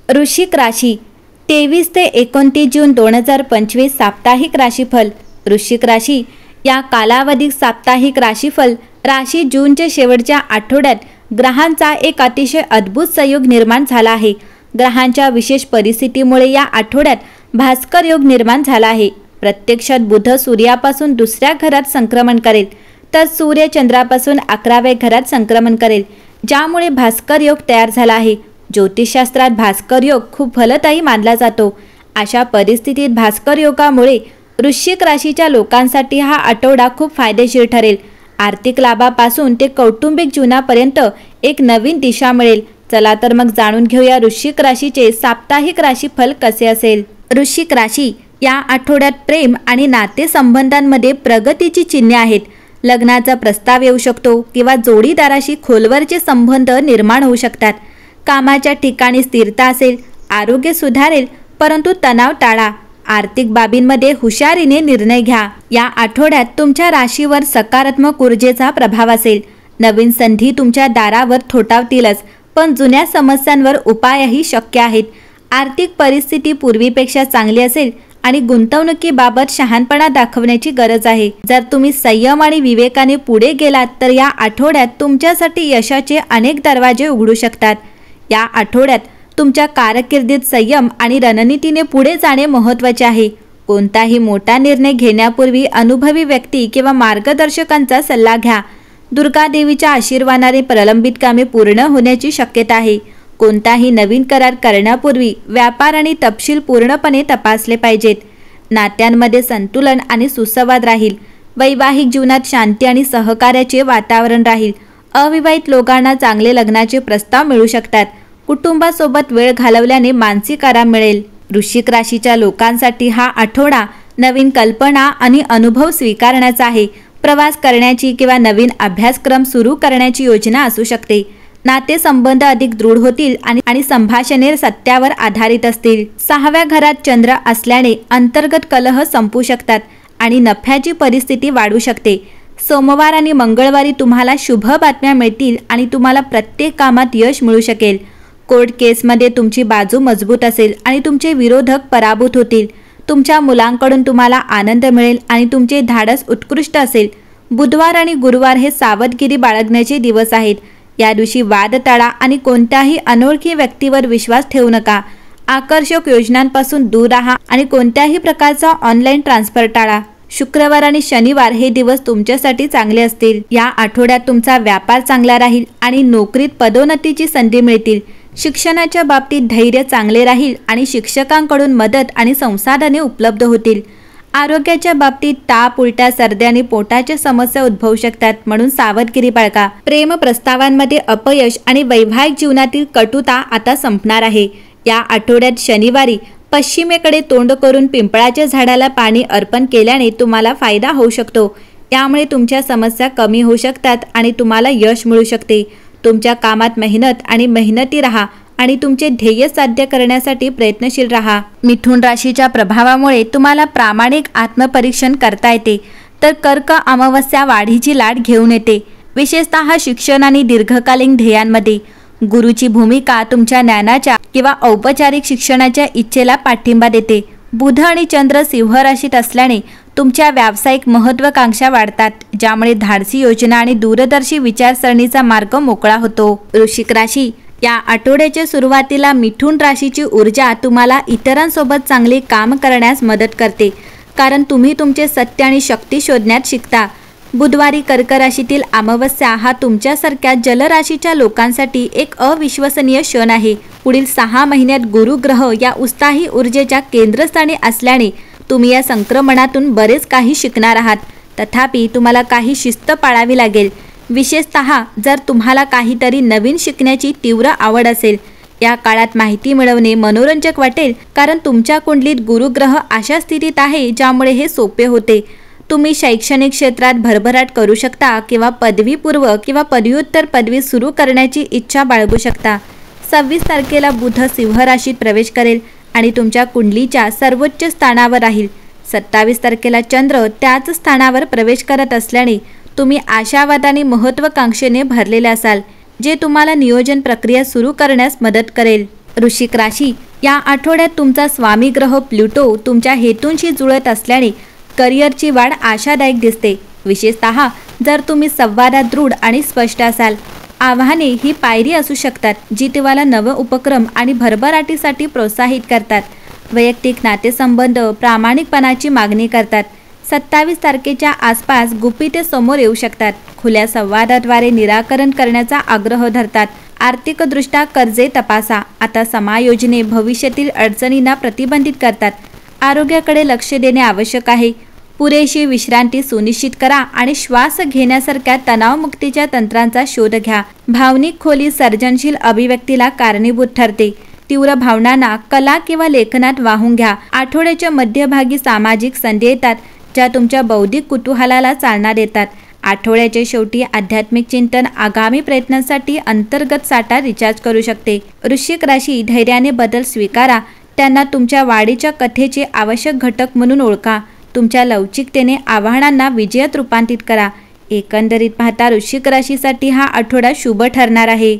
वृश्चिक राशी 23 ते 29 जून 2025 साप्ताहिक राशीफल। वृश्चिक राशी या कालावधीत साप्ताहिक राशीफल राशी जूनच्या शेवटच्या आठवड्यात ग्रहांचा एक अतिशय अद्भुत संयोग निर्माण झाला आहे। ग्रहांच्या विशेष परिस्थितीमुळे या आठवड्यात भास्कर योग निर्माण झाला आहे। प्रत्यक्षात बुध सूर्यापासून दुसऱ्या घरात संक्रमण करेल, तर सूर्य चंद्रापासून 11व्या घरात संक्रमण करेल, ज्यामुळे भास्कर योग तयार झाला आहे। ज्योतिषशास्त्रात भास्कर योग खूप फलदायी मानला जातो। अशा परिस्थितीत भास्कर योगामुळे वृश्चिक राशीच्या लोकांसाठी हा आठवडा खूप फायदेशीर ठरेल। आर्थिक लाभापासून ते कौटुंबिक जीवनापर्यंत एक नवीन दिशा मिळेल। चला तर मग जाणून घेऊया वृश्चिक राशीचे साप्ताहिक राशीफल कसे असेल। वृश्चिक राशी या आठवड्यात प्रेम आणि नातेसंबंधांमध्ये प्रगतीची चिन्हे आहेत। लग्नाचा प्रस्ताव येऊ शकतो किंवा जोडीदाराशी खोलवरचे संबंध निर्माण होऊ शकतात। कामाच्या ठिकाणी स्थिरता असेल, आरोग्य सुधारेल, परंतु तणाव टाळा। आर्थिक बाबींमध्ये हुशारीने निर्णय घ्या। या आठवड्यात तुमच्या राशीवर सकारात्मक ऊर्जेचा प्रभाव असेल। नवीन संधी तुमच्या दारावर थोठावतीलच, पण जुन्या समस्यांवर उपायही शक्य आहेत। आर्थिक परिस्थिती पूर्वीपेक्षा चांगली असेल आणि गुंतवणुकीबाबत शहाणपणा दाखवण्याची गरज आहे। जर तुम्ही संयम आणि विवेकाने पुढे गेलात तर या आठवड्यात तुमच्यासाठी यशाचे अनेक दरवाजे उघडू शकतात। या आठवड्यात तुमच्या कारकिर्दीत संयम आणि रणनीतीने पुढे जाणे महत्त्वाचे आहे। कोणताही मोठा निर्णय घेण्यापूर्वी अनुभवी व्यक्ती किंवा मार्गदर्शकांचा सल्ला घ्या। दुर्गा देवीच्या आशीर्वादाने प्रलंबित कामे पूर्ण होण्याची शक्यता आहे। कोणताही नवीन करार करण्यापूर्वी व्यापार आणि तपशील पूर्णपणे तपासले पाहिजेत। नात्यांमध्ये संतुलन आणि सुसंवाद राहील। वैवाहिक जीवनात शांती आणि सहकार्याचे वातावरण राहील। अविवाहित लोकांना चांगले लग्नाचे प्रस्ताव मिळू शकतात। कुटुंबासोबत वेळ घालवल्याने मानसिक आराम मिळेल। वृश्चिक राशीच्या लोकांसाठी हा आठवडा नवीन कल्पना आणि अनुभव स्वीकारण्याचा आहे। प्रवास करण्याची किंवा नवीन अभ्यासक्रम सुरू करण्याची योजना असू शकते। नातेसंबंध अधिक दृढ होतील आणि संभाषणे सत्यावर आधारित असतील। 6व्या घरात चंद्र असल्याने अंतर्गत कलह संपू शकतात आणि नफ्याची परिस्थिती वाढू शकते। सोमवार आणि मंगळवारी तुम्हाला शुभ बातम्या मिळतील आणि तुम्हाला प्रत्येक कामात यश मिळू शकेल। कोर्ट केसमध्ये तुमची बाजू मजबूत असेल आणि तुमचे विरोधक पराभूत होतील। तुमच्या मुलांकडून तुम्हाला आनंद मिळेल आणि तुमचे धाडस उत्कृष्ट असेल। बुधवार आणि गुरुवार हे सावधगिरी बाळगण्याचे दिवस आहेत। या दिवशी वाद टाळा आणि कोणत्याही अनोळखी व्यक्तीवर विश्वास ठेवू नका। आकर्षक योजनांपासून दूर राहा आणि कोणत्याही प्रकारचा ऑनलाईन ट्रान्सफर टाळा। शुक्रवार आणि शनिवार हे दिवस तुमच्यासाठी चांगले असतील। या आठवड्यात तुमचा व्यापार चांगला राहील आणि नोकरीत पदोन्नतीची संधी मिळतील। शिक्षणाच्या बाबतीत धैर्य चांगले राहील आणि शिक्षकांकडून मदत आणि संसाधने उपलब्ध होतील। आरोग्याच्या बाबतीत ताप, उलट्या, सर्दी आणि पोटाच्या समस्या उद्भवू शकतात, म्हणून सावधगिरी बाळगा। प्रेम प्रस्तावांमध्ये अपयश आणि वैवाहिक जीवनातील कटुता आता संपणार आहे। या आठवड्यात शनिवारी पश्चिमेकडे तोंड करून पिंपळाच्या झाडाला पाणी अर्पण केल्याने तुम्हाला फायदा होऊ शकतो। यामुळे तुमच्या समस्या कमी होऊ शकतात आणि तुम्हाला यश मिळू शकते। तुमच्या कामात मेहनती राहा आणि तुमचे ध्येय साध्य करण्यासाठी प्रयत्नशील राहा। मिथुन राशीच्या प्रभावामुळे तुम्हाला प्रामाणिक आत्मपरीक्षण करता येते, तर कर्क अमावस्या वाढीची लाट घेऊन येते, विशेषतः शिक्षण आणि दीर्घकालीन ध्येयांमध्ये। गुरुची भूमिका तुमच्या ज्ञानाच्या किंवा औपचारिक शिक्षणाच्या इच्छेला पाठिंबा देते। बुध आणि चंद्र सिंह राशीत असल्याने तुमच्या व्यावसायिक महत्त्वाकांक्षा वाढतात, ज्यामुळे धाडसी योजना आणि दूरदर्शी विचारसरणीचा मार्ग मोकळा होतो। वृश्चिक राशी या आठवड्याच्या सुरुवातीला मिथुन राशीची ऊर्जा तुम्हाला इतरांसोबत चांगले काम करण्यास मदत करते, कारण तुम्ही तुमचे सत्य आणि शक्ती शोधण्यात शिकता। बुधवारी कर्क राशीतील अमावस्या हा तुमच्यासारख्या जलराशीच्या लोकांसाठी एक अविश्वसनीय क्षण आहे। पुढील 6 महिन्यात गुरुग्रह या उत्साही ऊर्जेच्या केंद्रस्थानी असल्याने तुम्ही या संक्रमणातून बरेच काही शिकणार आहात। तथापि तुम्हाला काही शिस्त पाळावी लागेल, विशेषतः जर तुम्हाला काहीतरी नवीन शिकण्याची तीव्र आवड असेल। या काळात माहिती मिळवणे मनोरंजक वाटेल, कारण तुमच्या कुंडलीत गुरुग्रह अशा स्थितीत आहे ज्यामुळे हे सोपे होते। तुम्ही शैक्षणिक क्षेत्रात भरभराट करू शकता किंवा पदवीपूर्व किंवा पदव्युत्तर पदवी सुरू करण्याची इच्छा बाळगू शकता। 26 तारखेला बुध सिंह राशीत प्रवेश करेल आणि तुमच्या कुंडलीच्या सर्वोच्च स्थानावर राहील। 27 तारखेला चंद्र त्याच स्थानावर प्रवेश करत असल्याने तुम्ही आशावादाने महत्त्वाकांक्षेने भरलेले असाल, जे तुम्हाला नियोजन प्रक्रिया सुरू करण्यास मदत करेल। वृश्चिक राशी, या आठवड्यात तुमचा स्वामी ग्रह प्लुटो तुमच्या हेतूंशी जुळत असल्याने करिअरची वाढ आशादायक दिसते. विशेषतः जर तुम्ही संवादात दृढ आणि स्पष्ट असाल. आव्हाने ही पायरी असू शकतात जी तुम्हाला नव उपक्रम आणि भरभराटीसाठी प्रोत्साहित करतात. वैयक्तिक नातेसंबंध प्रामाणिकपणाची मागणी करतात. 27 तारखेच्या आसपास गुपिते समोर येऊ शकतात. खुल्या संवादाद्वारे निराकरण करण्याचा आग्रह धरतात. आर्थिकदृष्ट्या कर्जे तपासा. आता समायोजने भविष्यातील अडचणींना प्रतिबंधित करतात. आरोग्याकडे लक्ष देणे आवश्यक आहे. पुरेशी विश्रांती सुनिश्चित करा आणि श्वास घेण्यासारख्या तणावमुक्तीच्या तंत्रांचा शोध घ्या. भावनिक खोली सर्जनशील अभिव्यक्तीला कारणीभूत ठरते. तीव्र भावनांना कला किंवा लेखनात वाहून घ्या. आठवड्याच्या मध्यभागी सामाजिक संधी येतात ज्या तुमच्या बौद्धिक कुतूहलाला चालना देतात. आठवड्याच्या शेवटी आध्यात्मिक चिंतन आगामी प्रयत्नांसाठी अंतर्गत साठा रिचार्ज करू शकते. वृश्चिक राशी, धैर्याने बदल स्वीकारा. त्यांना तुमच्या वाढीच्या कथेचे आवश्यक घटक म्हणून ओळखा. तुमच्या लवचिकतेने आव्हानांना विजयात रूपांतरित करा. एकंदरीत पाहता वृश्चिक राशीसाठी हा आठवडा शुभ ठरणार आहे.